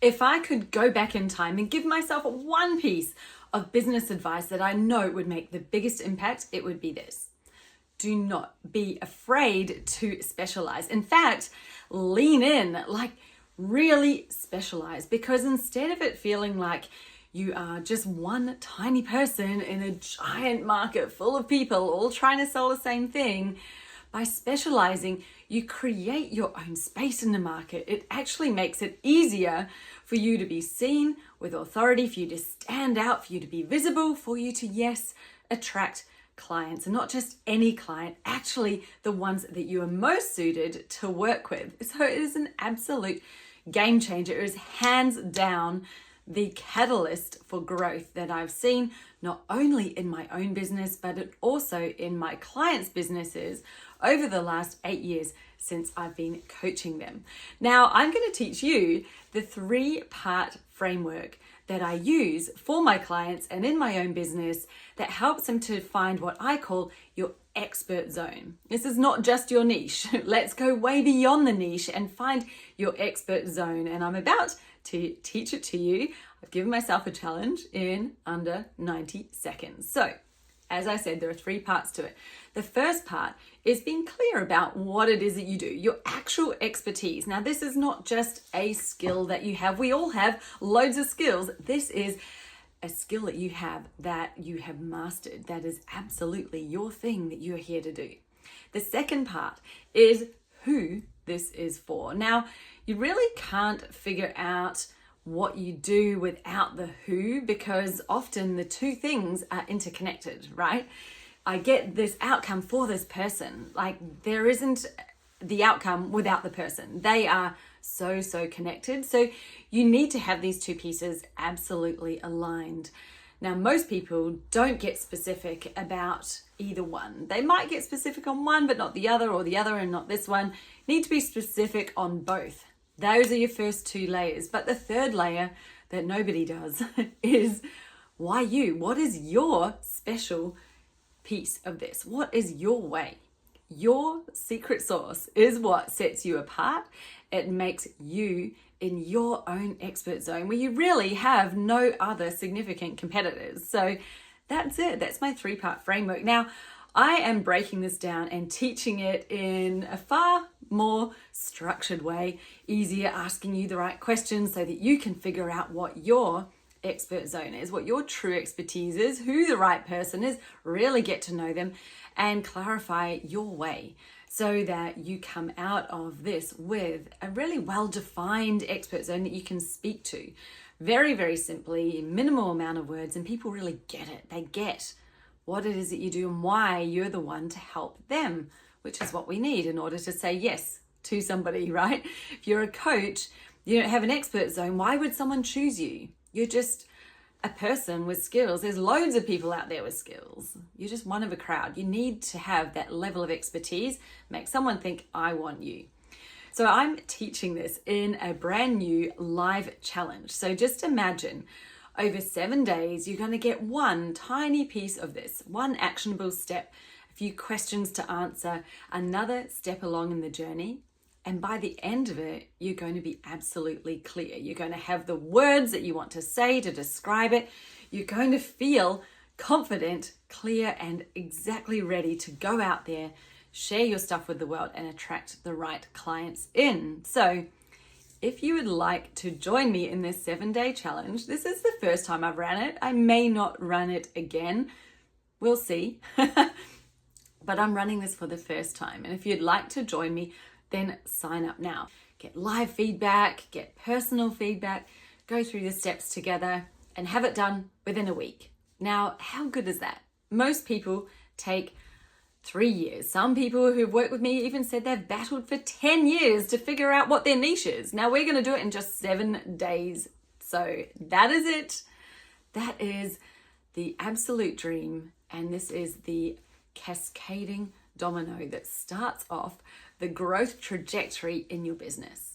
If I could go back in time and give myself one piece of business advice that I know would make the biggest impact, it would be this. Do not be afraid to specialize. In fact, lean in, like really specialize, because instead of it feeling like you are just one tiny person in a giant market full of people all trying to sell the same thing, by specializing, you create your own space in the market. It actually makes it easier for you to be seen with authority, for you to stand out, for you to be visible, for you to, yes, attract clients, and not just any client, actually the ones that you are most suited to work with. So it is an absolute game changer. It is hands down the catalyst for growth that I've seen, not only in my own business, but also in my clients' businesses over the last 8 years since I've been coaching them. Now, I'm going to teach you the 3-part framework that I use for my clients and in my own business that helps them to find what I call your expert zone. This is not just your niche. Let's go way beyond the niche and find your expert zone. And I'm about to teach it to you. I've given myself a challenge in under 90 seconds. So, as I said, there are 3 parts to it. The first part is being clear about what it is that you do, your actual expertise. Now, this is not just a skill that you have. We all have loads of skills. This is a skill that you have mastered. That is absolutely your thing that you're here to do. The second part is who this is for. Now, you really can't figure out what you do without the who, because often the two things are interconnected, right? I get this outcome for this person. Like, there isn't the outcome without the person. They are so connected. So you need to have these two pieces absolutely aligned. Now, most people don't get specific about either one. They might get specific on one, but not the other, or the other and not this one. You need to be specific on both. Those are your first 2 layers. But the third layer that nobody does is why you? What is your special piece of this? What is your way? Your secret sauce is what sets you apart. It makes you in your own expert zone where you really have no other significant competitors. So that's it. That's my 3-part framework. Now, I am breaking this down and teaching it in a far more structured way, easier, asking you the right questions so that you can figure out what your expert zone is, what your true expertise is, who the right person is, really get to know them and clarify your way so that you come out of this with a really well-defined expert zone that you can speak to. Very simply, minimal amount of words, and people really get it. They get what it is that you do and why you're the one to help them, which is what we need in order to say yes to somebody, right? If you're a coach, you don't have an expert zone, why would someone choose you? You're just a person with skills. There's loads of people out there with skills. You're just one of a crowd. You need to have that level of expertise, make someone think, I want you. So I'm teaching this in a brand new live challenge. So just imagine over 7 days, you're going to get one tiny piece of this, one actionable step, a few questions to answer, another step along in the journey. And by the end of it, you're going to be absolutely clear. You're going to have the words that you want to say to describe it. You're going to feel confident, clear, and exactly ready to go out there, share your stuff with the world, and attract the right clients in. So if you would like to join me in this 7-day challenge, this is the first time I've ran it. I may not run it again. We'll see. But I'm running this for the first time. And if you'd like to join me, then sign up now. Get live feedback, get personal feedback, go through the steps together, and have it done within a week. Now, how good is that? Most people take 3 years. Some people who've worked with me even said they've battled for 10 years to figure out what their niche is. Now we're going to do it in just 7 days. So that is it. That is the absolute dream. And this is the cascading domino that starts off the growth trajectory in your business.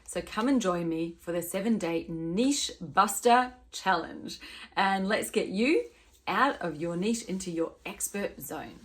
So come and join me for the 7-day Niche Buster Challenge. And let's get you out of your niche into your expert zone.